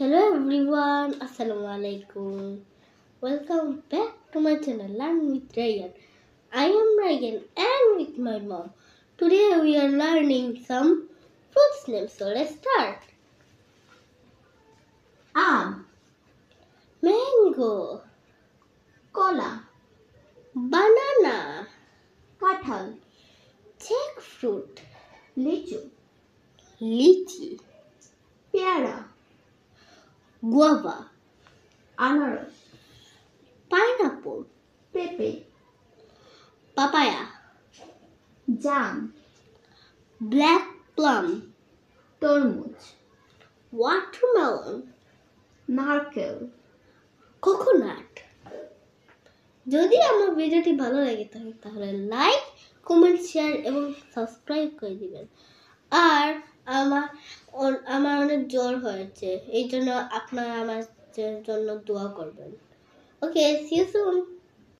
Hello everyone, Assalamu alaikum. Welcome back to my channel Learn with Ryan. I am Ryan and with my mom. Today we are learning some fruits names. So let's start. Aam, Mango, kola, banana, kathal, jackfruit, lichu, lychee, পেয়ারা, guava, আনারস, pineapple, পেঁপে, papaya, জাম, black plum, তরমুজ, watermelon, নারকেল। Coconut. যদি আমার ভিডিওটি ভালো লাগে থাকে তাহলে লাইক, কমেন্ট, শেয়ার এবং সাবস্ক্রাইব করে দিবেন। আর আমার অনেক জ্বর হয়েছে, এই জন্য আপনারা আমার জন্য দোয়া করবেন। ওকে, সি ইউ সুন।